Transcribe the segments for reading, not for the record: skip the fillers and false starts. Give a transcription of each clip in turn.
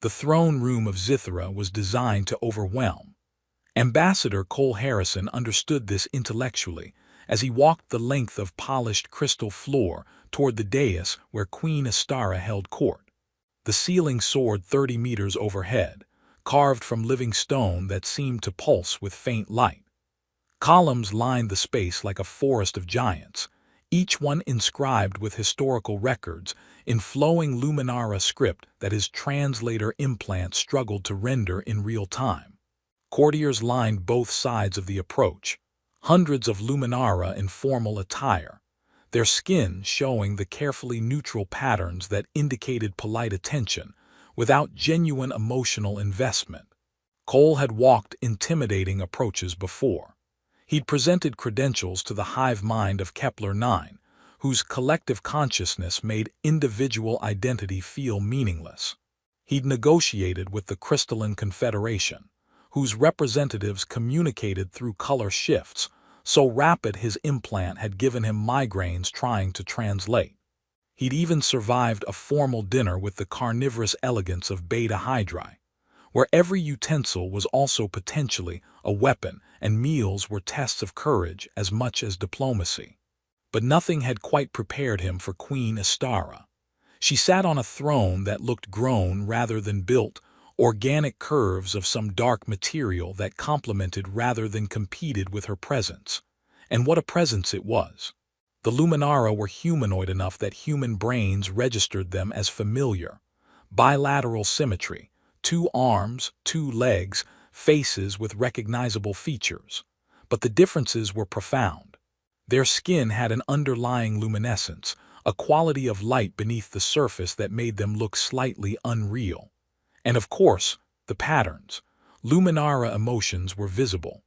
The throne room of Zithra was designed to overwhelm. Ambassador Cole Harrison understood this intellectually as he walked the length of polished crystal floor toward the dais where Queen Astara held court. The ceiling soared 30 meters overhead, carved from living stone that seemed to pulse with faint light. Columns lined the space like a forest of giants, each one inscribed with historical records in flowing Luminara script that his translator implant struggled to render in real time. Courtiers lined both sides of the approach, hundreds of Luminara in formal attire, their skin showing the carefully neutral patterns that indicated polite attention without genuine emotional investment. Cole had walked intimidating approaches before. He'd presented credentials to the hive mind of Kepler-9, whose collective consciousness made individual identity feel meaningless. He'd negotiated with the Crystalline Confederation, whose representatives communicated through color shifts, so rapid his implant had given him migraines trying to translate. He'd even survived a formal dinner with the carnivorous elegance of Beta Hydrae, where every utensil was also potentially a weapon and meals were tests of courage as much as diplomacy. But nothing had quite prepared him for Queen Astara. She sat on a throne that looked grown rather than built, organic curves of some dark material that complemented rather than competed with her presence. And what a presence it was! The Luminara were humanoid enough that human brains registered them as familiar. Bilateral symmetry, 2 arms, 2 legs, faces with recognizable features. But the differences were profound. Their skin had an underlying luminescence, a quality of light beneath the surface that made them look slightly unreal. And of course, the patterns. Luminara emotions were visible.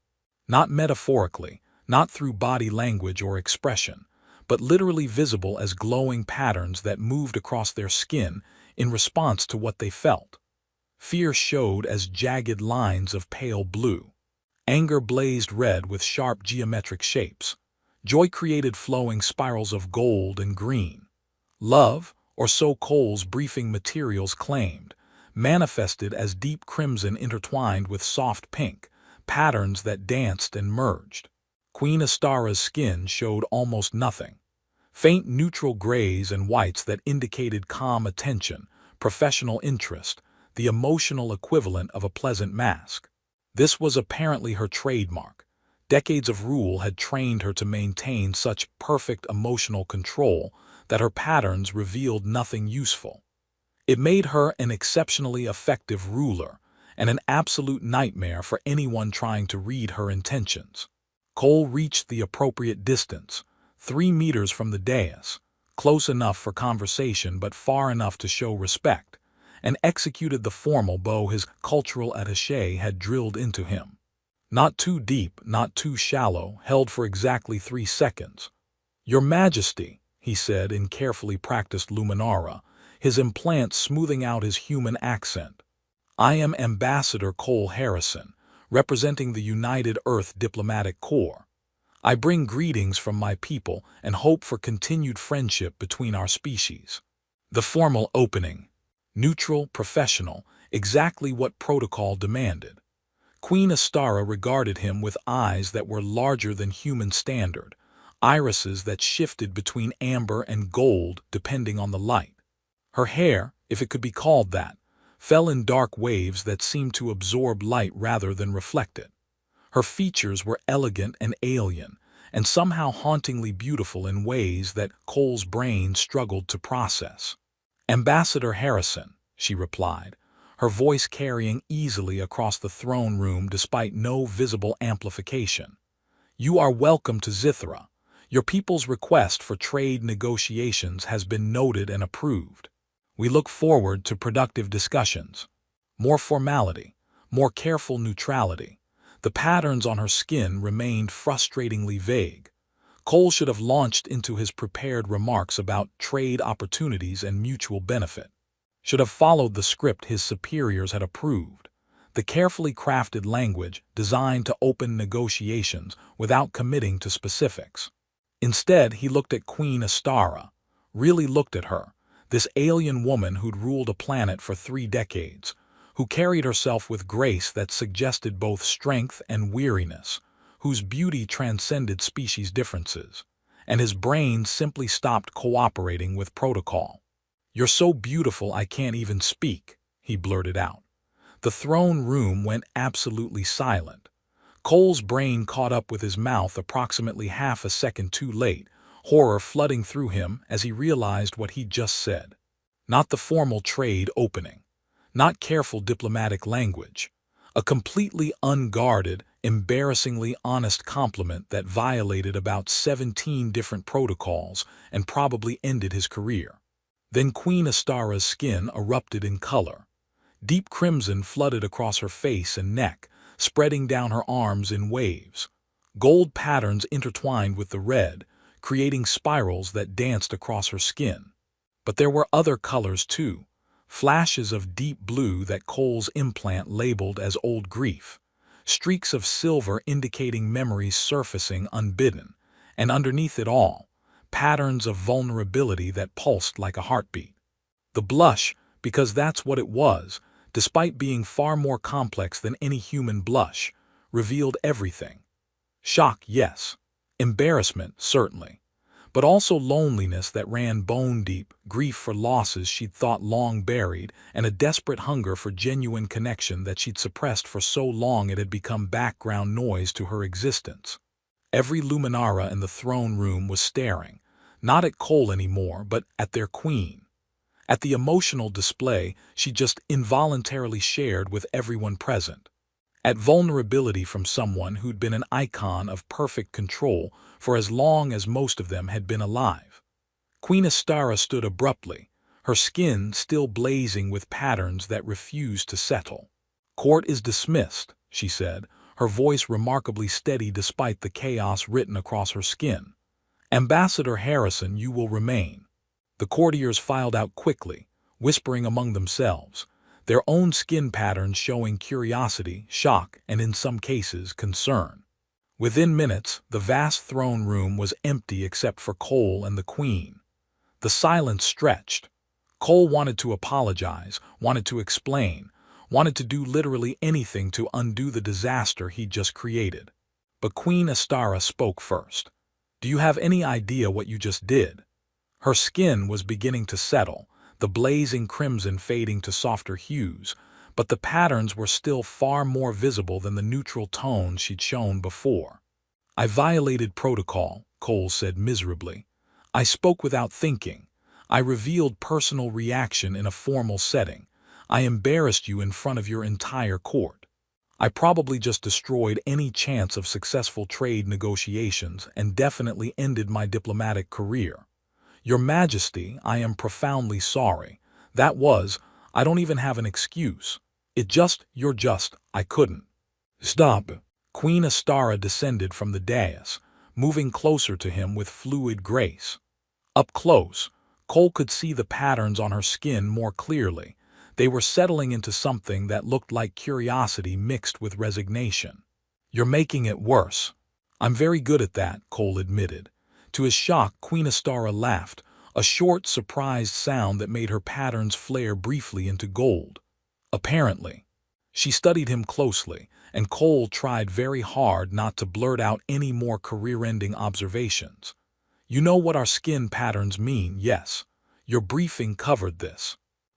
Not metaphorically, not through body language or expression, but literally visible as glowing patterns that moved across their skin in response to what they felt. Fear showed as jagged lines of pale blue. Anger blazed red with sharp geometric shapes. Joy created flowing spirals of gold and green. Love, or so Cole's briefing materials claimed, manifested as deep crimson intertwined with soft pink, patterns that danced and merged. Queen Astara's skin showed almost nothing. Faint neutral grays and whites that indicated calm attention, professional interest, the emotional equivalent of a pleasant mask. This was apparently her trademark. Decades of rule had trained her to maintain such perfect emotional control that her patterns revealed nothing useful. It made her an exceptionally effective ruler and an absolute nightmare for anyone trying to read her intentions. Cole reached the appropriate distance, 3 meters from the dais, close enough for conversation but far enough to show respect, and executed the formal bow his cultural attaché had drilled into him. Not too deep, not too shallow, held for exactly 3 seconds. "Your Majesty," he said in carefully practiced Luminara, his implant smoothing out his human accent. "I am Ambassador Cole Harrison, representing the United Earth Diplomatic Corps. I bring greetings from my people and hope for continued friendship between our species." The formal opening. Neutral, professional, exactly what protocol demanded. Queen Astara regarded him with eyes that were larger than human standard, irises that shifted between amber and gold depending on the light. Her hair, if it could be called that, fell in dark waves that seemed to absorb light rather than reflect it. Her features were elegant and alien, and somehow hauntingly beautiful in ways that Cole's brain struggled to process. "Ambassador Harrison," she replied, her voice carrying easily across the throne room despite no visible amplification. "You are welcome to Zithra. Your people's request for trade negotiations has been noted and approved. We look forward to productive discussions." More formality, more careful neutrality. The patterns on her skin remained frustratingly vague. Cole should have launched into his prepared remarks about trade opportunities and mutual benefit. Should have followed the script his superiors had approved, the carefully crafted language designed to open negotiations without committing to specifics. Instead, he looked at Queen Astara, really looked at her, this alien woman who'd ruled a planet for 3 decades, who carried herself with grace that suggested both strength and weariness, whose beauty transcended species differences, and his brain simply stopped cooperating with protocol. "You're so beautiful I can't even speak," he blurted out. The throne room went absolutely silent. Cole's brain caught up with his mouth approximately half a second too late, horror flooding through him as he realized what he'd just said. Not the formal trade opening, not careful diplomatic language, a completely unguarded, embarrassingly honest compliment that violated about 17 different protocols and probably ended his career. Then Queen Astara's skin erupted in color. Deep crimson flooded across her face and neck, spreading down her arms in waves. Gold patterns intertwined with the red, creating spirals that danced across her skin. But there were other colors too, flashes of deep blue that Cole's implant labeled as old grief, streaks of silver indicating memories surfacing unbidden, and underneath it all, patterns of vulnerability that pulsed like a heartbeat. The blush, because that's what it was, despite being far more complex than any human blush, revealed everything. Shock, yes. Embarrassment, certainly. But also loneliness that ran bone-deep, grief for losses she'd thought long buried, and a desperate hunger for genuine connection that she'd suppressed for so long it had become background noise to her existence. Every Luminara in the throne room was staring, not at Cole anymore, but at their queen. At the emotional display she just involuntarily shared with everyone present. At vulnerability from someone who'd been an icon of perfect control for as long as most of them had been alive. Queen Astara stood abruptly, her skin still blazing with patterns that refused to settle. "Court is dismissed," she said, her voice remarkably steady despite the chaos written across her skin. "Ambassador Harrison, you will remain." The courtiers filed out quickly, whispering among themselves, their own skin patterns showing curiosity, shock, and in some cases, concern. Within minutes, the vast throne room was empty except for Cole and the Queen. The silence stretched. Cole wanted to apologize, wanted to explain, wanted to do literally anything to undo the disaster he'd just created. But Queen Astara spoke first. "Do you have any idea what you just did?" Her skin was beginning to settle, the blazing crimson fading to softer hues, but the patterns were still far more visible than the neutral tones she'd shown before. "I violated protocol," Cole said miserably. "I spoke without thinking. I revealed personal reaction in a formal setting. I embarrassed you in front of your entire court. I probably just destroyed any chance of successful trade negotiations and definitely ended my diplomatic career. Your Majesty, I am profoundly sorry. I don't even have an excuse. I couldn't." "Stop." Queen Astara descended from the dais, moving closer to him with fluid grace. Up close, Cole could see the patterns on her skin more clearly. They were settling into something that looked like curiosity mixed with resignation. "You're making it worse." "I'm very good at that," Cole admitted. To his shock, Queen Astara laughed, a short, surprised sound that made her patterns flare briefly into gold. "Apparently." She studied him closely, and Cole tried very hard not to blurt out any more career-ending observations. "You know what our skin patterns mean, yes? Your briefing covered this."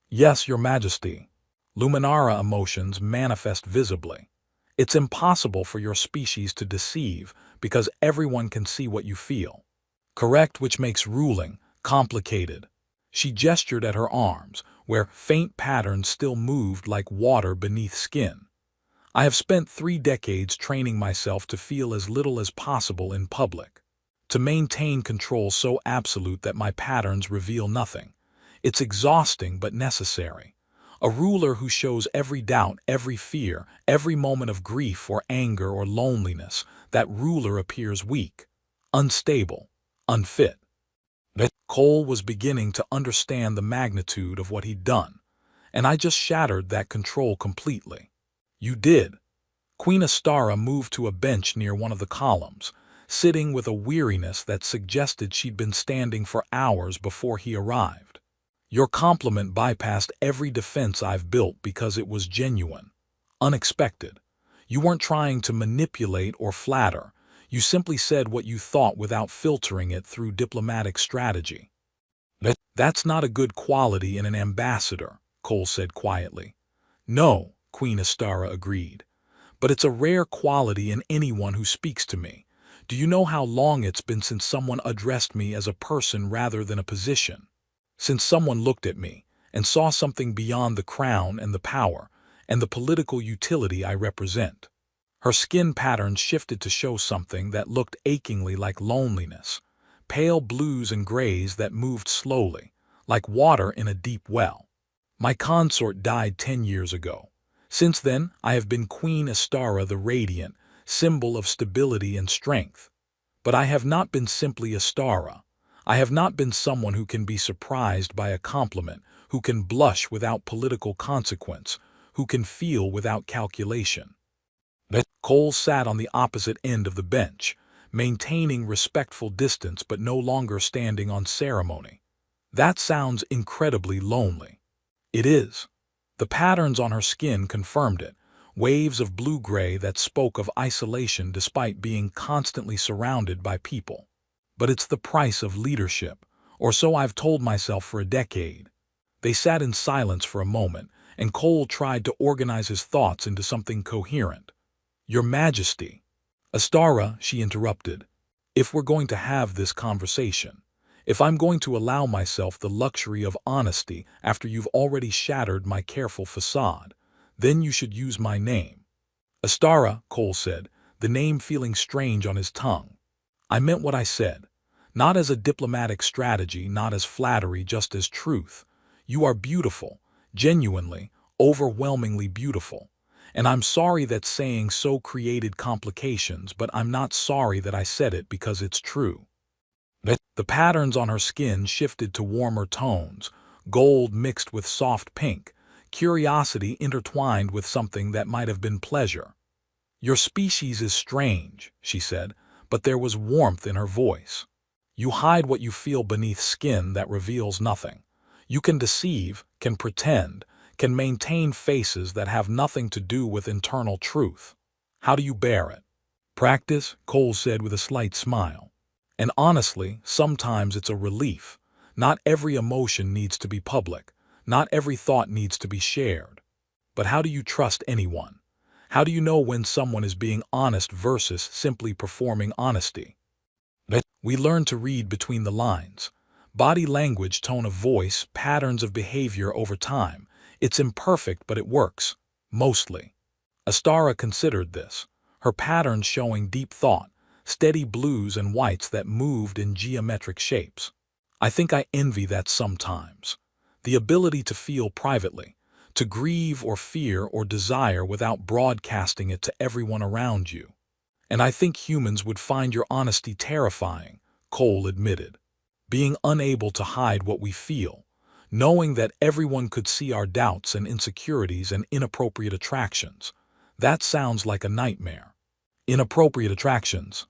"Yes, Your Majesty." Luminara emotions manifest visibly. "It's impossible for your species to deceive because everyone can see what you feel." "Correct, which makes ruling complicated." She gestured at her arms, where faint patterns still moved like water beneath skin. "I have spent 3 decades training myself to feel as little as possible in public. To maintain control so absolute that my patterns reveal nothing. It's exhausting but necessary. A ruler who shows every doubt, every fear, every moment of grief or anger or loneliness, that ruler appears weak, unstable, unfit." Cole was beginning to understand the magnitude of what he'd done, and I just shattered that control completely. "You did." Queen Astara moved to a bench near one of the columns, sitting with a weariness that suggested she'd been standing for hours before he arrived. Your compliment bypassed every defense I've built because it was genuine, unexpected. You weren't trying to manipulate or flatter. You simply said what you thought without filtering it through diplomatic strategy. That's not a good quality in an ambassador, Cole said quietly. No, Queen Astara agreed. But it's a rare quality in anyone who speaks to me. Do you know how long it's been since someone addressed me as a person rather than a position? Since someone looked at me and saw something beyond the crown and the power and the political utility I represent. Her skin patterns shifted to show something that looked achingly like loneliness, pale blues and grays that moved slowly, like water in a deep well. My consort died 10 years ago. Since then, I have been Queen Astara the Radiant, symbol of stability and strength. But I have not been simply Astara. I have not been someone who can be surprised by a compliment, who can blush without political consequence, who can feel without calculation. Cole sat on the opposite end of the bench, maintaining respectful distance but no longer standing on ceremony. That sounds incredibly lonely. It is. The patterns on her skin confirmed it, waves of blue-gray that spoke of isolation despite being constantly surrounded by people. But it's the price of leadership, or so I've told myself for a decade. They sat in silence for a moment, and Cole tried to organize his thoughts into something coherent. Your Majesty. Astara, she interrupted, if we're going to have this conversation, if I'm going to allow myself the luxury of honesty after you've already shattered my careful facade, then you should use my name. Astara, Cole said, the name feeling strange on his tongue. I meant what I said, not as a diplomatic strategy, not as flattery, just as truth. You are beautiful, genuinely, overwhelmingly beautiful. And I'm sorry that saying so created complications, but I'm not sorry that I said it because it's true. The patterns on her skin shifted to warmer tones, gold mixed with soft pink, curiosity intertwined with something that might have been pleasure. Your species is strange, she said, but there was warmth in her voice. You hide what you feel beneath skin that reveals nothing. You can deceive, can pretend, can maintain faces that have nothing to do with internal truth. How do you bear it? Practice, Cole said with a slight smile. And honestly, sometimes it's a relief. Not every emotion needs to be public. Not every thought needs to be shared. But how do you trust anyone? How do you know when someone is being honest versus simply performing honesty? We learn to read between the lines. Body language, tone of voice, patterns of behavior over time. It's imperfect, but it works. Mostly. Astara considered this, her patterns showing deep thought, steady blues and whites that moved in geometric shapes. I think I envy that sometimes. The ability to feel privately, to grieve or fear or desire without broadcasting it to everyone around you. And I think humans would find your honesty terrifying, Cole admitted. Being unable to hide what we feel, knowing that everyone could see our doubts and insecurities and inappropriate attractions. That sounds like a nightmare. Inappropriate attractions.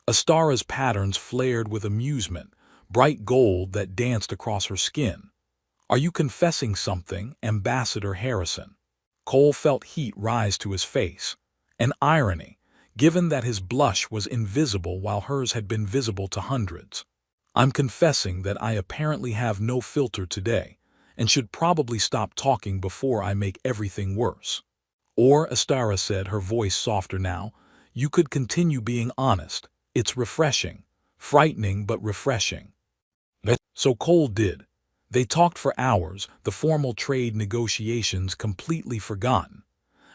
Astara's patterns flared with amusement, bright gold that danced across her skin. Are you confessing something, Ambassador Harrison? Cole felt heat rise to his face. An irony, given that his blush was invisible while hers had been visible to hundreds. I'm confessing that I apparently have no filter today, and should probably stop talking before I make everything worse. Or, Astara said, her voice softer now, you could continue being honest. It's refreshing. Frightening but refreshing. So Cole did. They talked for hours, the formal trade negotiations completely forgotten.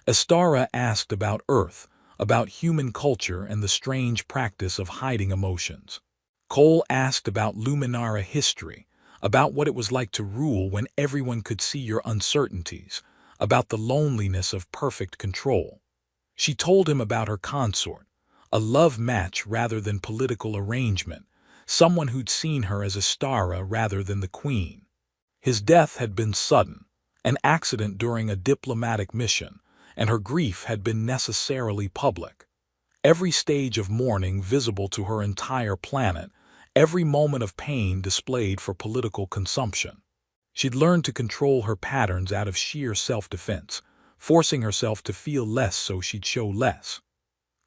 Astara asked about Earth, about human culture and the strange practice of hiding emotions. Cole asked about Luminara history, about what it was like to rule when everyone could see your uncertainties, about the loneliness of perfect control. She told him about her consort, a love match rather than political arrangement, someone who'd seen her as Astara rather than the queen. His death had been sudden, an accident during a diplomatic mission, and her grief had been necessarily public. Every stage of mourning visible to her entire planet, every moment of pain displayed for political consumption. She'd learned to control her patterns out of sheer self-defense, forcing herself to feel less so she'd show less.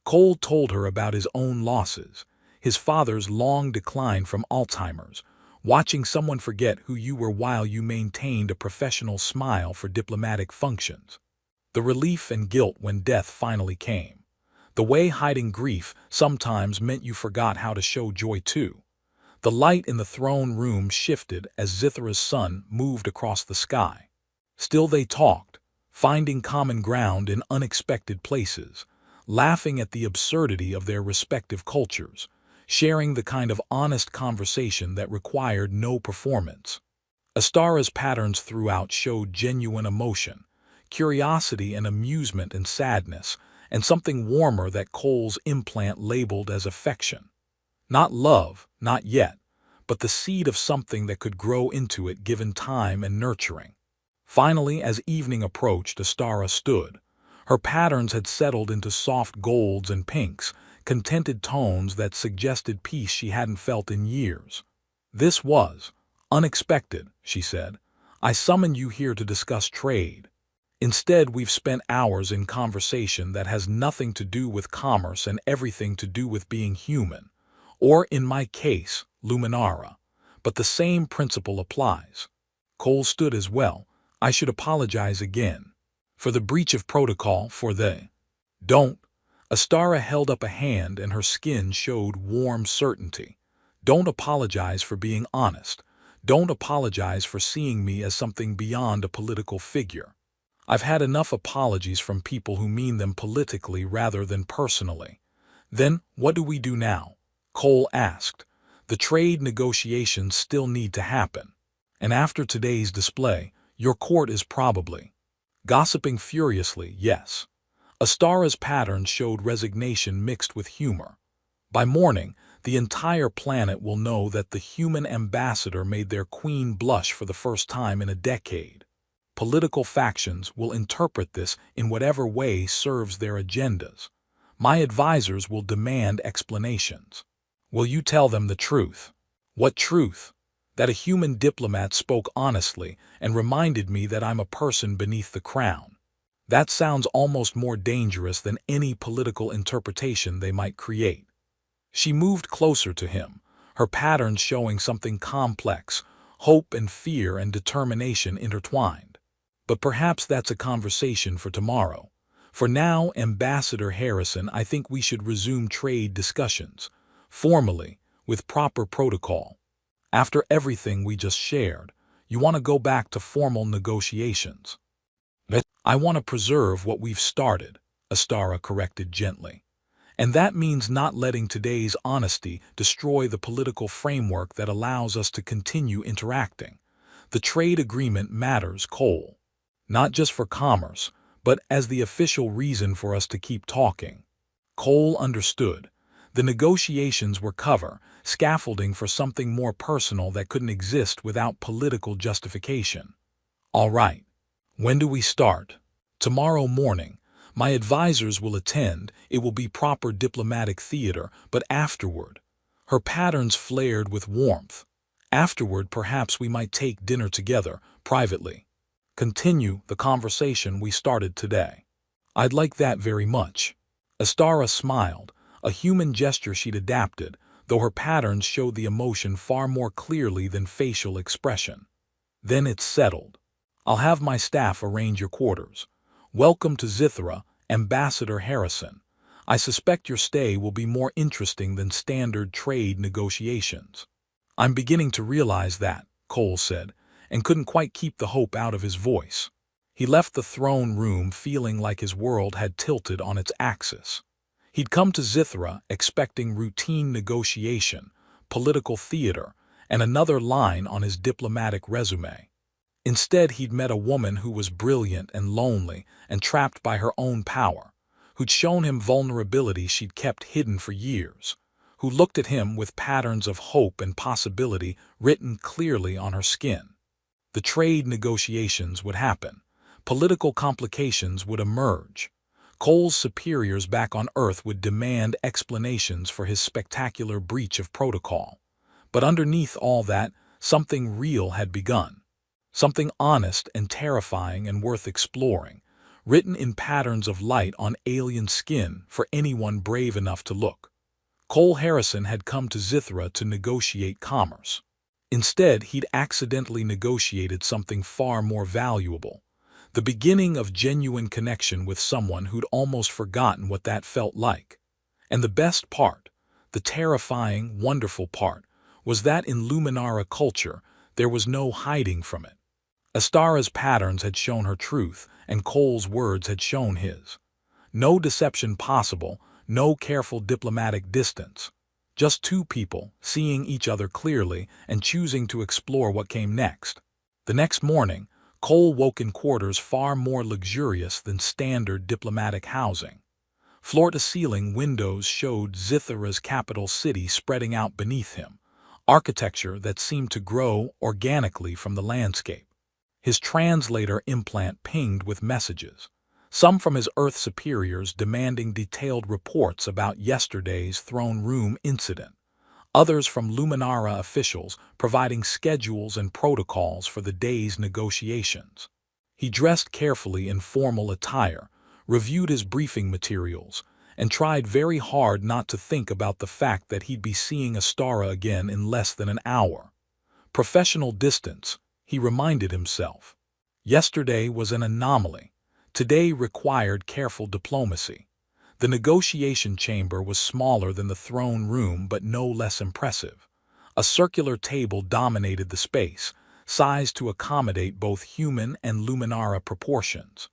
Cole told her about his own losses, his father's long decline from Alzheimer's, watching someone forget who you were while you maintained a professional smile for diplomatic functions. The relief and guilt when death finally came. The way hiding grief sometimes meant you forgot how to show joy too. The light in the throne room shifted as Zithra's sun moved across the sky. Still they talked, finding common ground in unexpected places, laughing at the absurdity of their respective cultures, sharing the kind of honest conversation that required no performance. Astara's patterns throughout showed genuine emotion, curiosity and amusement and sadness, and something warmer that Cole's implant labeled as affection. Not love, not yet, but the seed of something that could grow into it given time and nurturing. Finally, as evening approached, Astara stood. Her patterns had settled into soft golds and pinks, contented tones that suggested peace she hadn't felt in years. "This was unexpected," she said. "I summoned you here to discuss trade. Instead, we've spent hours in conversation that has nothing to do with commerce and everything to do with being human. Or, in my case, Luminara. But the same principle applies." Cole stood as well. "I should apologize again. For the breach of protocol, for the—" "Don't." Astara held up a hand and her skin showed warm certainty. "Don't apologize for being honest. Don't apologize for seeing me as something beyond a political figure. I've had enough apologies from people who mean them politically rather than personally." "Then, what do we do now?" Cole asked. "The trade negotiations still need to happen. And after today's display, your court is probably—" "Gossiping furiously, yes." Astara's patterns showed resignation mixed with humor. "By morning, the entire planet will know that the human ambassador made their queen blush for the first time in a decade. Political factions will interpret this in whatever way serves their agendas. My advisors will demand explanations. Will you tell them the truth?" "What truth?" "That a human diplomat spoke honestly and reminded me that I'm a person beneath the crown. That sounds almost more dangerous than any political interpretation they might create." She moved closer to him, her patterns showing something complex, hope and fear and determination intertwined. "But perhaps that's a conversation for tomorrow. For now, Ambassador Harrison, I think we should resume trade discussions, formally, with proper protocol. After everything we just shared, you want to go back to formal negotiations." "I want to preserve what we've started," Astara corrected gently. "And that means not letting today's honesty destroy the political framework that allows us to continue interacting. The trade agreement matters, Cole. Not just for commerce, but as the official reason for us to keep talking." Cole understood. The negotiations were cover, scaffolding for something more personal that couldn't exist without political justification. "All right. When do we start?" "Tomorrow morning. My advisors will attend. It will be proper diplomatic theater, but afterward." Her patterns flared with warmth. "Afterward, perhaps we might take dinner together, privately. Continue the conversation we started today." "I'd like that very much." Astara smiled, a human gesture she'd adapted, though her patterns showed the emotion far more clearly than facial expression. "Then it's settled. I'll have my staff arrange your quarters. Welcome to Zithra, Ambassador Harrison. I suspect your stay will be more interesting than standard trade negotiations." "I'm beginning to realize that," Cole said, and couldn't quite keep the hope out of his voice. He left the throne room feeling like his world had tilted on its axis. He'd come to Zithra expecting routine negotiation, political theater, and another line on his diplomatic resume. Instead, he'd met a woman who was brilliant and lonely and trapped by her own power, who'd shown him vulnerability she'd kept hidden for years, who looked at him with patterns of hope and possibility written clearly on her skin. The trade negotiations would happen. Political complications would emerge. Cole's superiors back on Earth would demand explanations for his spectacular breach of protocol. But underneath all that, something real had begun. something honest and terrifying and worth exploring, written in patterns of light on alien skin for anyone brave enough to look. Cole Harrison had come to Zithra to negotiate commerce. Instead, he'd accidentally negotiated something far more valuable, the beginning of genuine connection with someone who'd almost forgotten what that felt like. And the best part, the terrifying, wonderful part, was that in Luminara culture, there was no hiding from it. Astara's patterns had shown her truth, and Cole's words had shown his. No deception possible, no careful diplomatic distance. Just two people, seeing each other clearly and choosing to explore what came next. The next morning, Cole woke in quarters far more luxurious than standard diplomatic housing. Floor-to-ceiling windows showed Zithra's capital city spreading out beneath him, architecture that seemed to grow organically from the landscape. His translator implant pinged with messages, some from his Earth superiors demanding detailed reports about yesterday's throne room incident, others from Luminara officials providing schedules and protocols for the day's negotiations. He dressed carefully in formal attire, reviewed his briefing materials, and tried very hard not to think about the fact that he'd be seeing Astara again in less than an hour. Professional distance, he reminded himself. Yesterday was an anomaly. Today required careful diplomacy. The negotiation chamber was smaller than the throne room but no less impressive. A circular table dominated the space, sized to accommodate both human and Luminara proportions.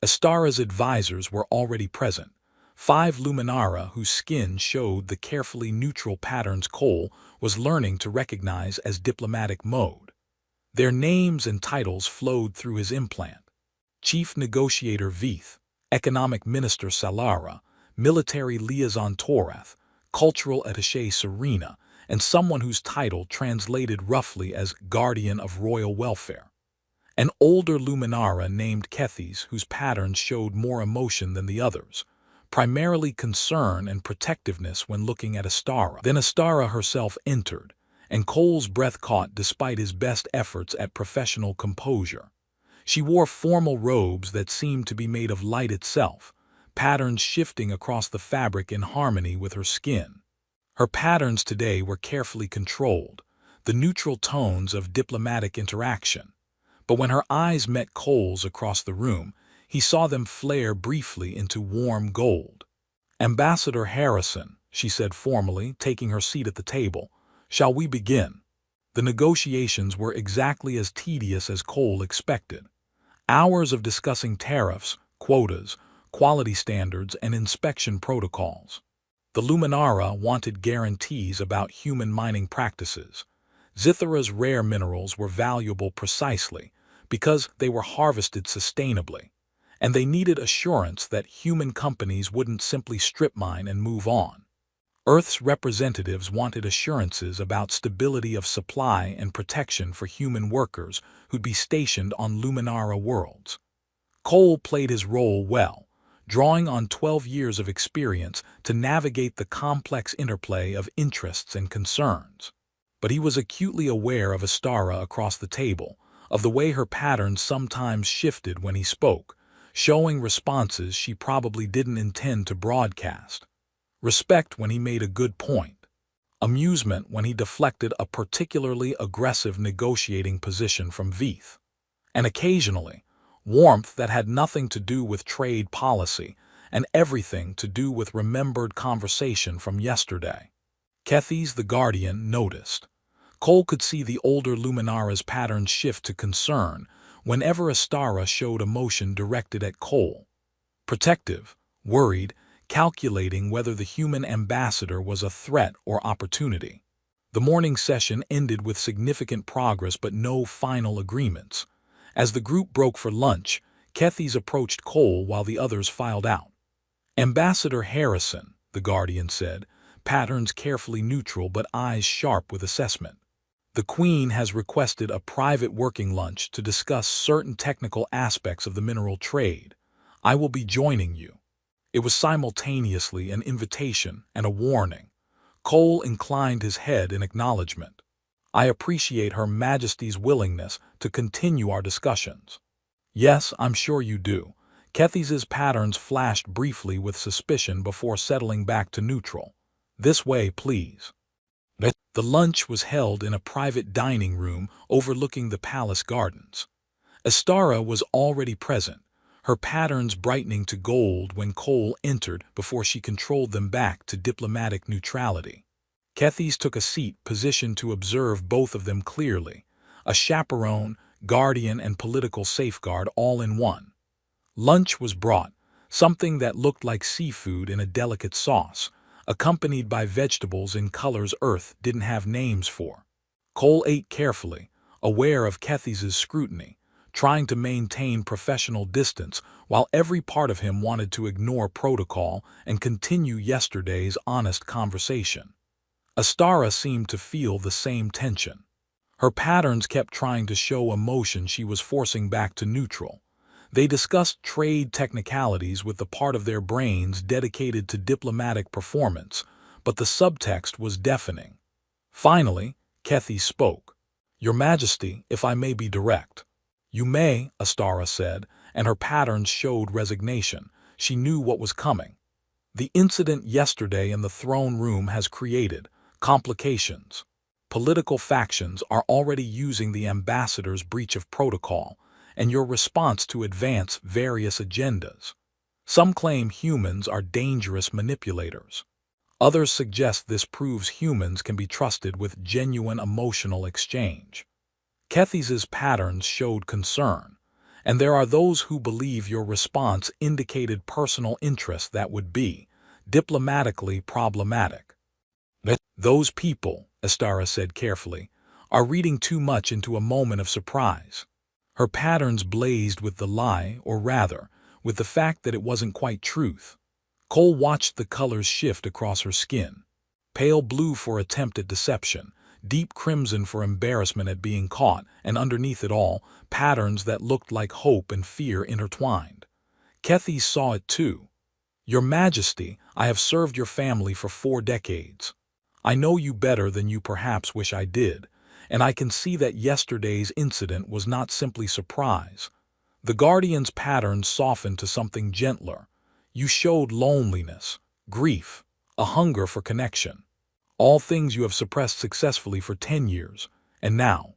Astara's advisors were already present, 5 Luminara whose skin showed the carefully neutral patterns Cole was learning to recognize as diplomatic mode. Their names and titles flowed through his implant. Chief Negotiator Veeth, Economic Minister Salara, Military Liaison Torath, Cultural Attaché Serena, and someone whose title translated roughly as Guardian of Royal Welfare. An older Luminara named Kethys whose patterns showed more emotion than the others, primarily concern and protectiveness when looking at Astara. Then Astara herself entered, and Cole's breath caught despite his best efforts at professional composure. She wore formal robes that seemed to be made of light itself, patterns shifting across the fabric in harmony with her skin. Her patterns today were carefully controlled, the neutral tones of diplomatic interaction. But when her eyes met Cole's across the room, he saw them flare briefly into warm gold. "Ambassador Harrison," she said formally, taking her seat at the table, "shall we begin?" The negotiations were exactly as tedious as Cole expected. Hours of discussing tariffs, quotas, quality standards, and inspection protocols. The Luminara wanted guarantees about human mining practices. Zithra's rare minerals were valuable precisely because they were harvested sustainably, and they needed assurance that human companies wouldn't simply strip mine and move on. Earth's representatives wanted assurances about stability of supply and protection for human workers who'd be stationed on Luminara worlds. Cole played his role well, drawing on 12 years of experience to navigate the complex interplay of interests and concerns. But he was acutely aware of Astara across the table, of the way her patterns sometimes shifted when he spoke, showing responses she probably didn't intend to broadcast. Respect when he made a good point. Amusement when he deflected a particularly aggressive negotiating position from Veeth. And occasionally, warmth that had nothing to do with trade policy and everything to do with remembered conversation from yesterday. Kethys the Guardian noticed. Cole could see the older Luminara's patterns shift to concern whenever Astara showed emotion directed at Cole. Protective, worried, calculating whether the human ambassador was a threat or opportunity. The morning session ended with significant progress but no final agreements. As the group broke for lunch, Kethys approached Cole while the others filed out. "Ambassador Harrison," the Guardian said, patterns carefully neutral but eyes sharp with assessment. "The Queen has requested a private working lunch to discuss certain technical aspects of the mineral trade. I will be joining you." It was simultaneously an invitation and a warning. Cole inclined his head in acknowledgement. I appreciate Her Majesty's willingness to continue our discussions. Yes, I'm sure you do. Kethys's patterns flashed briefly with suspicion before settling back to neutral. This way, please. The lunch was held in a private dining room overlooking the palace gardens. Astara was already present, her patterns brightening to gold when Cole entered before she controlled them back to diplomatic neutrality. Kethys took a seat positioned to observe both of them clearly, a chaperone, guardian, and political safeguard all in one. Lunch was brought, something that looked like seafood in a delicate sauce, accompanied by vegetables in colors Earth didn't have names for. Cole ate carefully, aware of Kethys's scrutiny, trying to maintain professional distance while every part of him wanted to ignore protocol and continue yesterday's honest conversation. Astara seemed to feel the same tension. Her patterns kept trying to show emotion she was forcing back to neutral. They discussed trade technicalities with the part of their brains dedicated to diplomatic performance, but the subtext was deafening. Finally, Kethys spoke. "Your Majesty, if I may be direct." "You may," Astara said, and her patterns showed resignation. She knew what was coming. The incident yesterday in the throne room has created complications. Political factions are already using the ambassador's breach of protocol and your response to advance various agendas. Some claim humans are dangerous manipulators. Others suggest this proves humans can be trusted with genuine emotional exchange. Kethys's patterns showed concern, and there are those who believe your response indicated personal interest that would be diplomatically problematic. "Those people," Astara said carefully, "are reading too much into a moment of surprise." Her patterns blazed with the lie, or rather, with the fact that it wasn't quite truth. Cole watched the colors shift across her skin. Pale blue for attempt at deception, deep crimson for embarrassment at being caught, and underneath it all, patterns that looked like hope and fear intertwined. Kethys saw it too. "Your Majesty, I have served your family for 4 decades. I know you better than you perhaps wish I did, and I can see that yesterday's incident was not simply surprise. The Guardian's patterns softened to something gentler. You showed loneliness, grief, a hunger for connection. All things you have suppressed successfully for 10 years, and now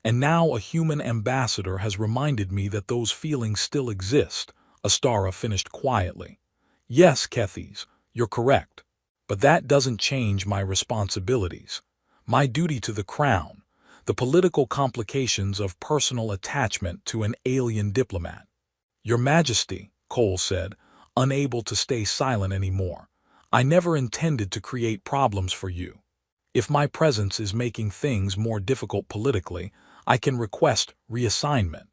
a human ambassador has reminded me that those feelings still exist," Astara finished quietly. "Yes, Kethys, you're correct. But that doesn't change my responsibilities. My duty to the crown, the political complications of personal attachment to an alien diplomat." "Your Majesty," Cole said, unable to stay silent anymore, "I never intended to create problems for you. If my presence is making things more difficult politically, I can request reassignment.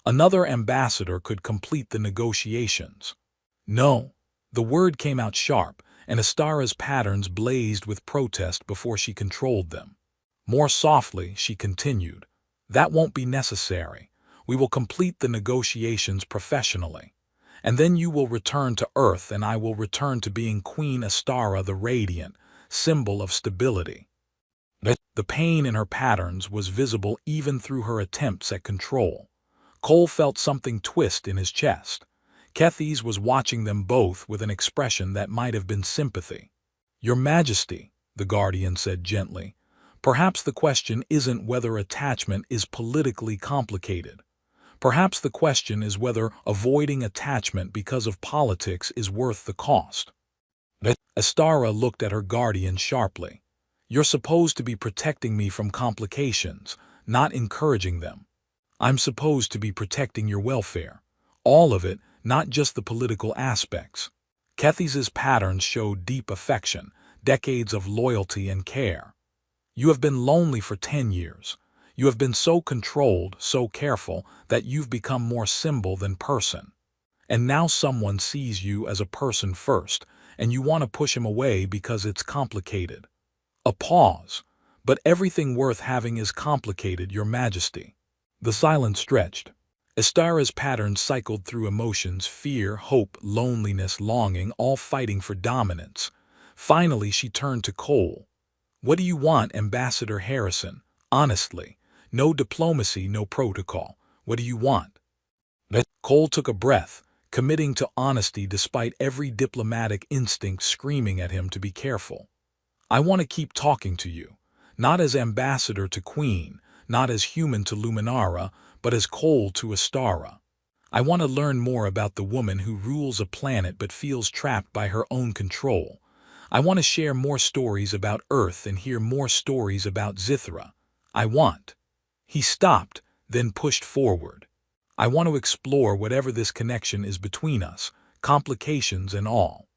Another ambassador could complete the negotiations." "No." The word came out sharp, and Astara's patterns blazed with protest before she controlled them. More softly, she continued, "That won't be necessary. We will complete the negotiations professionally. And then you will return to Earth and I will return to being Queen Astara the Radiant, symbol of stability." The pain in her patterns was visible even through her attempts at control. Cole felt something twist in his chest. Kethys was watching them both with an expression that might have been sympathy. "Your Majesty," the Guardian said gently, "perhaps the question isn't whether attachment is politically complicated. Perhaps the question is whether avoiding attachment because of politics is worth the cost." Astara looked at her Guardian sharply. "You're supposed to be protecting me from complications, not encouraging them. I'm supposed to be protecting your welfare. All of it, not just the political aspects." Kethys's patterns showed deep affection, decades of loyalty and care. "You have been lonely for 10 years. You have been so controlled, so careful, that you've become more symbol than person. And now someone sees you as a person first, and you want to push him away because it's complicated." A pause. "But everything worth having is complicated, Your Majesty." The silence stretched. Astara's patterns cycled through emotions, fear, hope, loneliness, longing, all fighting for dominance. Finally, she turned to Cole. "What do you want, Ambassador Harrison?" Honestly, no diplomacy, no protocol. What do you want? Cole took a breath, committing to honesty despite every diplomatic instinct screaming at him to be careful. I want to keep talking to you, not as ambassador to Queen, not as human to Luminara, but as Cole to Astara. I want to learn more about the woman who rules a planet but feels trapped by her own control. I want to share more stories about Earth and hear more stories about Zithra. I want. He stopped, then pushed forward. I want to explore whatever this connection is between us, complications and all.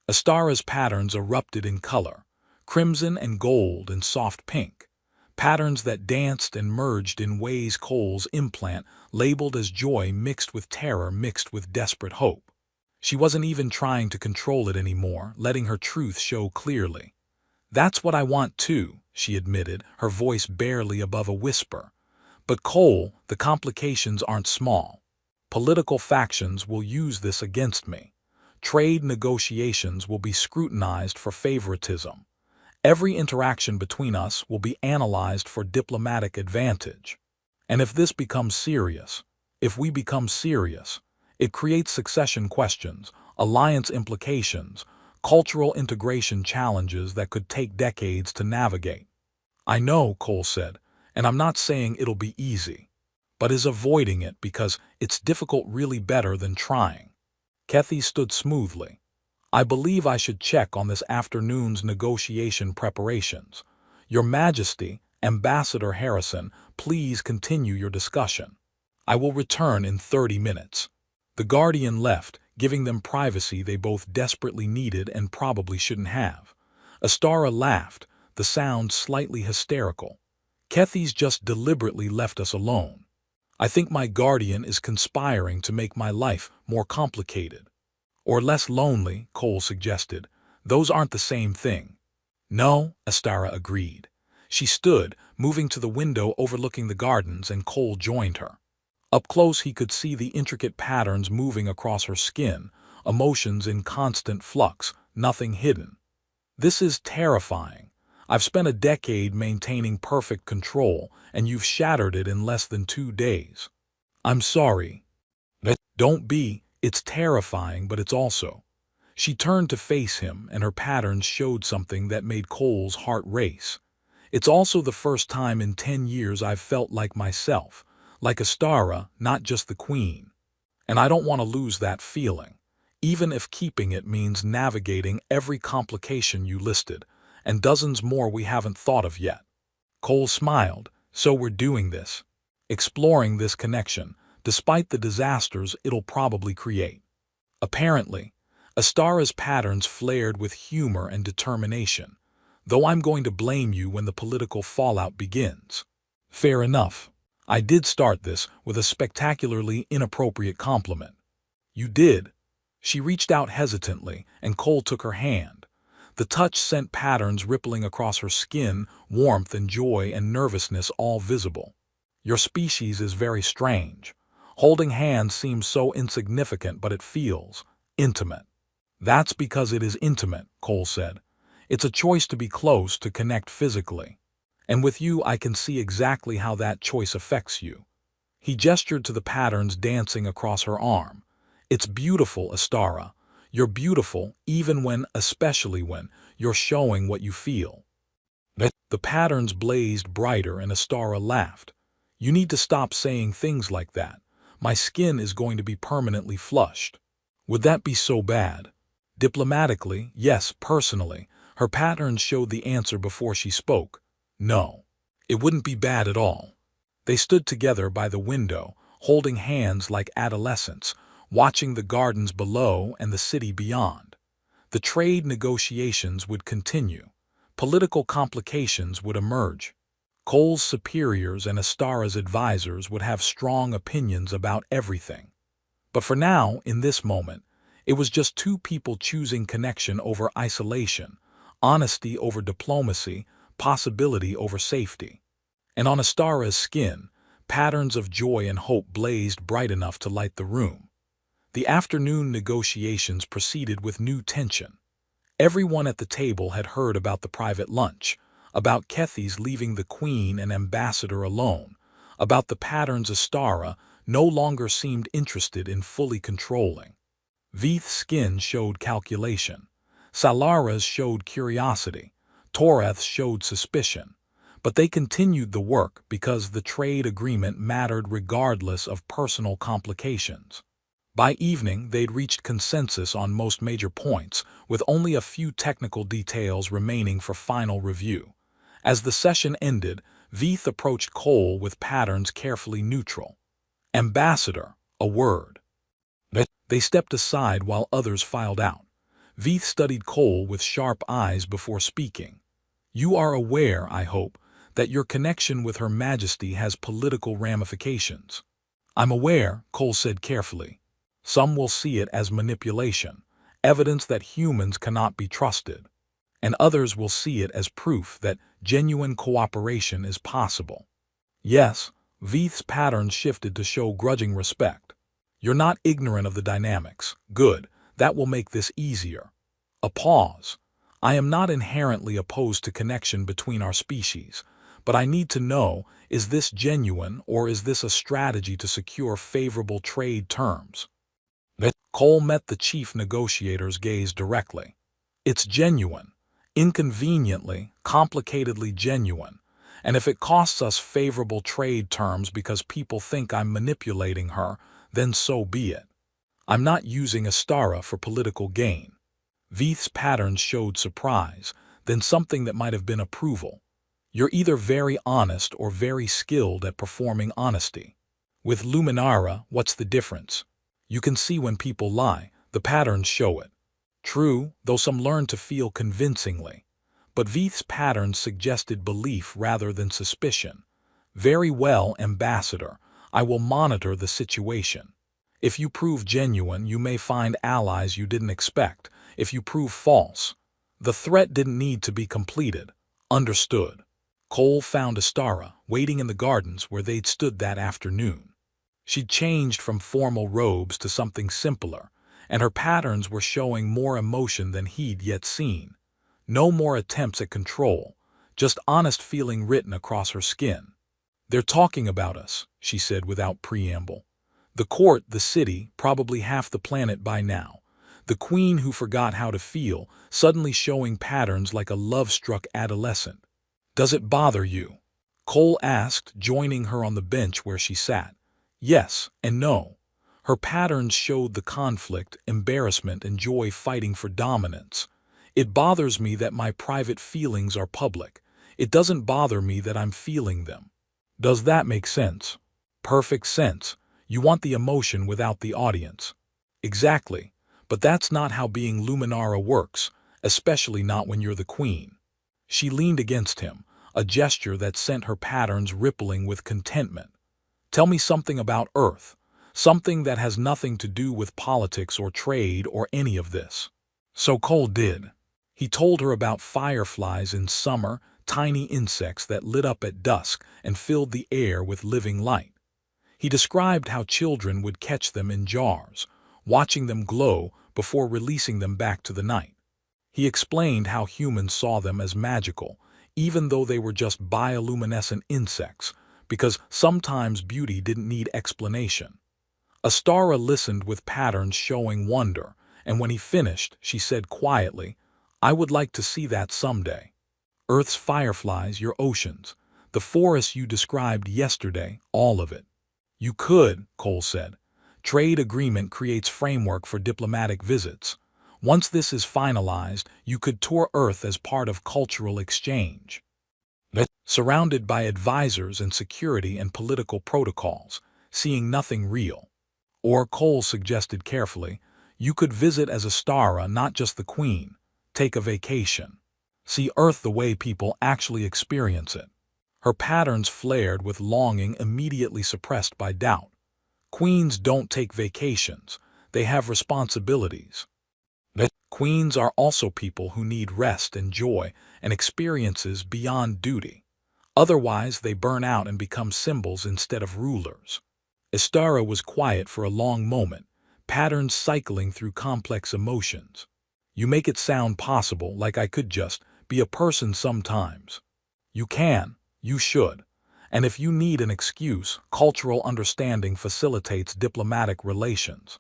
Astara's patterns erupted in color, crimson and gold and soft pink. Patterns that danced and merged in ways Cole's implant labeled as joy mixed with terror mixed with desperate hope. She wasn't even trying to control it anymore, letting her truth show clearly. That's what I want too, she admitted, her voice barely above a whisper. But Cole, the complications aren't small. Political factions will use this against me. Trade negotiations will be scrutinized for favoritism. Every interaction between us will be analyzed for diplomatic advantage. And if this becomes serious, if we become serious, it creates succession questions, alliance implications, cultural integration challenges that could take decades to navigate. I know, Cole said, and I'm not saying it'll be easy, but is avoiding it because it's difficult really better than trying? Kethy stood smoothly. I believe I should check on this afternoon's negotiation preparations. Your Majesty, Ambassador Harrison, please continue your discussion. I will return in 30 minutes. The Guardian left, giving them privacy they both desperately needed and probably shouldn't have. Astara laughed, the sound slightly hysterical. Kethy's just deliberately left us alone. I think my Guardian is conspiring to make my life more complicated. Or less lonely, Cole suggested. Those aren't the same thing. No, Astara agreed. She stood, moving to the window overlooking the gardens, and Cole joined her. Up close he could see the intricate patterns moving across her skin, emotions in constant flux, nothing hidden. This is terrifying. I've spent a decade maintaining perfect control, and you've shattered it in less than 2 days. I'm sorry. Don't be. It's terrifying, but it's also. She turned to face him, and her patterns showed something that made Cole's heart race. It's also the first time in 10 years I've felt like myself, like Astara, not just the Queen. And I don't want to lose that feeling, even if keeping it means navigating every complication you listed, and dozens more we haven't thought of yet. Cole smiled. So we're doing this. Exploring this connection, despite the disasters it'll probably create. Apparently, Astara's patterns flared with humor and determination, though I'm going to blame you when the political fallout begins. Fair enough. I did start this with a spectacularly inappropriate compliment. You did. She reached out hesitantly, and Cole took her hand. The touch sent patterns rippling across her skin, warmth and joy and nervousness all visible. Your species is very strange. Holding hands seems so insignificant, but it feels intimate. That's because it is intimate, Cole said. It's a choice to be close, to connect physically. And with you I can see exactly how that choice affects you. He gestured to the patterns dancing across her arm. It's beautiful, Astara. You're beautiful, especially when, you're showing what you feel. The patterns blazed brighter and Astara laughed. You need to stop saying things like that. My skin is going to be permanently flushed. Would that be so bad? Diplomatically, yes. Personally, her patterns showed the answer before she spoke. No. It wouldn't be bad at all. They stood together by the window, holding hands like adolescents, watching the gardens below and the city beyond. The trade negotiations would continue. Political complications would emerge. Cole's superiors and Astara's advisors would have strong opinions about everything. But for now, in this moment, it was just two people choosing connection over isolation, honesty over diplomacy, possibility over safety. And on Astara's skin, patterns of joy and hope blazed bright enough to light the room. The afternoon negotiations proceeded with new tension. Everyone at the table had heard about the private lunch, about Kethy's leaving the queen and ambassador alone, about the patterns Astara no longer seemed interested in fully controlling. Veith's skin showed calculation. Salara's showed curiosity. Toreth's showed suspicion. But they continued the work because the trade agreement mattered regardless of personal complications. By evening, they'd reached consensus on most major points, with only a few technical details remaining for final review. As the session ended, Veith approached Cole with patterns carefully neutral. "Ambassador, a word." They stepped aside while others filed out. Veith studied Cole with sharp eyes before speaking. "You are aware, I hope, that your connection with Her Majesty has political ramifications." "I'm aware," Cole said carefully. "Some will see it as manipulation, evidence that humans cannot be trusted, and others will see it as proof that genuine cooperation is possible." "Yes," Veith's pattern shifted to show grudging respect. "You're not ignorant of the dynamics. Good, that will make this easier." A pause. "I am not inherently opposed to connection between our species, but I need to know, is this genuine or is this a strategy to secure favorable trade terms?" Cole met the chief negotiator's gaze directly. "It's genuine. Inconveniently, complicatedly genuine. And if it costs us favorable trade terms because people think I'm manipulating her, then so be it. I'm not using Astara for political gain." Veith's patterns showed surprise, then something that might have been approval. "You're either very honest or very skilled at performing honesty. With Luminara, what's the difference? You can see when people lie, the patterns show it." "True, though some learn to feel convincingly." But Veith's patterns suggested belief rather than suspicion. "Very well, Ambassador. I will monitor the situation. If you prove genuine, you may find allies you didn't expect. If you prove false, the threat didn't need to be completed." "Understood." Cole found Astara, waiting in the gardens where they'd stood that afternoon. She'd changed from formal robes to something simpler, and her patterns were showing more emotion than he'd yet seen. No more attempts at control, just honest feeling written across her skin. "They're talking about us," she said without preamble. "The court, the city, probably half the planet by now. The queen who forgot how to feel, suddenly showing patterns like a love-struck adolescent." "Does it bother you?" Cole asked, joining her on the bench where she sat. "Yes and no." Her patterns showed the conflict, embarrassment, and joy fighting for dominance. "It bothers me that my private feelings are public. It doesn't bother me that I'm feeling them." "Does that make sense?" "Perfect sense. You want the emotion without the audience." "Exactly. But that's not how being Luminara works, especially not when you're the queen." She leaned against him, a gesture that sent her patterns rippling with contentment. "Tell me something about Earth. Something that has nothing to do with politics or trade or any of this." So Cole did. He told her about fireflies in summer, tiny insects that lit up at dusk and filled the air with living light. He described how children would catch them in jars, watching them glow before releasing them back to the night. He explained how humans saw them as magical, even though they were just bioluminescent insects, because sometimes beauty didn't need explanation. Astara listened with patterns showing wonder, and when he finished, she said quietly, "I would like to see that someday. Earth's fireflies, your oceans, the forests you described yesterday, all of it." "You could," Cole said. "Trade agreement creates framework for diplomatic visits. Once this is finalized, you could tour Earth as part of cultural exchange. Surrounded by advisors and security and political protocols, seeing nothing real." Or, Cole suggested carefully, "you could visit as Astara, not just the queen. Take a vacation. See Earth the way people actually experience it." Her patterns flared with longing immediately suppressed by doubt. "Queens don't take vacations. They have responsibilities." "Queens are also people who need rest and joy and experiences beyond duty. Otherwise, they burn out and become symbols instead of rulers." Astara was quiet for a long moment, patterns cycling through complex emotions. "You make it sound possible, like I could just be a person sometimes." You can, you should. And if you need an excuse, cultural understanding facilitates diplomatic relations.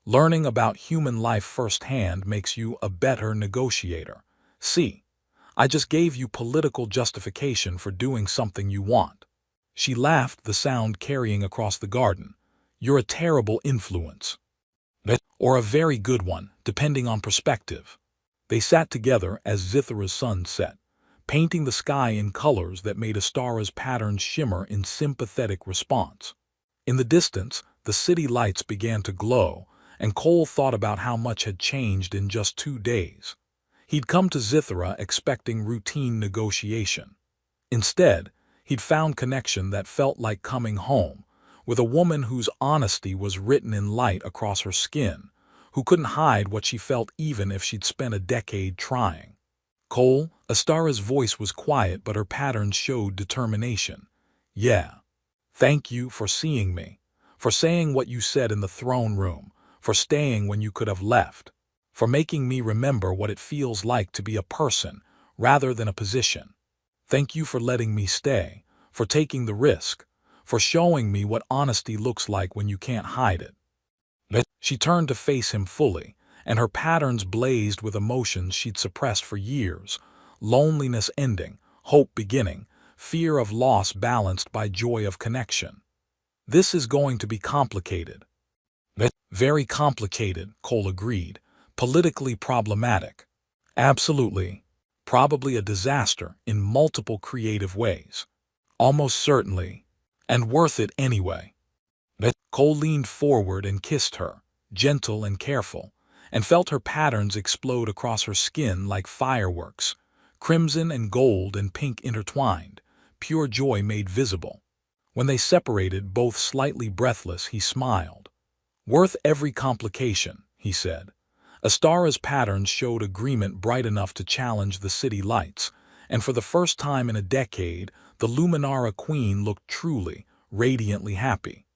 Learning about human life firsthand makes you a better negotiator. See, I just gave you political justification for doing something you want. She laughed, the sound carrying across the garden. You're a terrible influence. Or a very good one, depending on perspective. They sat together as Zithra's sun set, painting the sky in colors that made Astara's patterns shimmer in sympathetic response. In the distance, the city lights began to glow, and Cole thought about how much had changed in just 2 days. He'd come to Zithra expecting routine negotiation. Instead, he'd found connection that felt like coming home, with a woman whose honesty was written in light across her skin, who couldn't hide what she felt even if she'd spent a decade trying. Cole, Astara's voice was quiet, but her patterns showed determination. Yeah. Thank you for seeing me, for saying what you said in the throne room, for staying when you could have left, for making me remember what it feels like to be a person rather than a position. Thank you for letting me stay, for taking the risk, for showing me what honesty looks like when you can't hide it. She turned to face him fully, and her patterns blazed with emotions she'd suppressed for years: loneliness ending, hope beginning, fear of loss balanced by joy of connection. This is going to be complicated. Very complicated, Cole agreed. Politically problematic. Absolutely. Probably a disaster in multiple creative ways. Almost certainly. And worth it anyway. Cole leaned forward and kissed her, gentle and careful, and felt her patterns explode across her skin like fireworks, crimson and gold and pink intertwined, pure joy made visible. When they separated, both slightly breathless, he smiled. Worth every complication, he said. Astara's patterns showed agreement bright enough to challenge the city lights, and for the first time in a decade, the Luminara Queen looked truly, radiantly happy.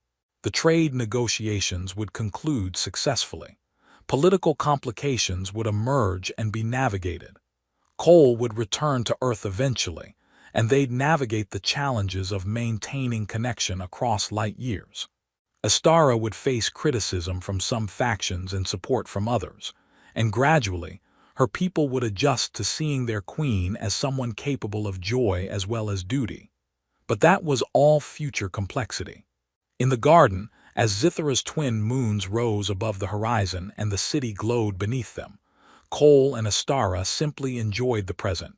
The trade negotiations would conclude successfully. Political complications would emerge and be navigated. Cole would return to Earth eventually, and they'd navigate the challenges of maintaining connection across light years. Astara would face criticism from some factions and support from others, and gradually, her people would adjust to seeing their queen as someone capable of joy as well as duty. But that was all future complexity. In the garden, as Zithra's twin moons rose above the horizon and the city glowed beneath them, Cole and Astara simply enjoyed the present.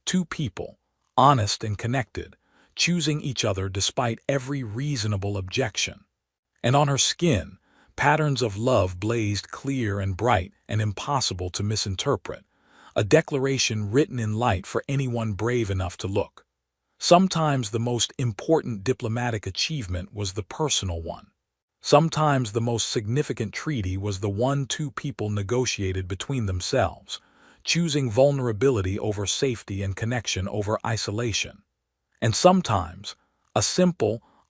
Two people, honest and connected, choosing each other despite every reasonable objection. And on her skin, patterns of love blazed clear and bright and impossible to misinterpret, a declaration written in light for anyone brave enough to look. Sometimes the most important diplomatic achievement was the personal one. Sometimes the most significant treaty was the one two people negotiated between themselves, choosing vulnerability over safety and connection over isolation. And sometimes, a simple,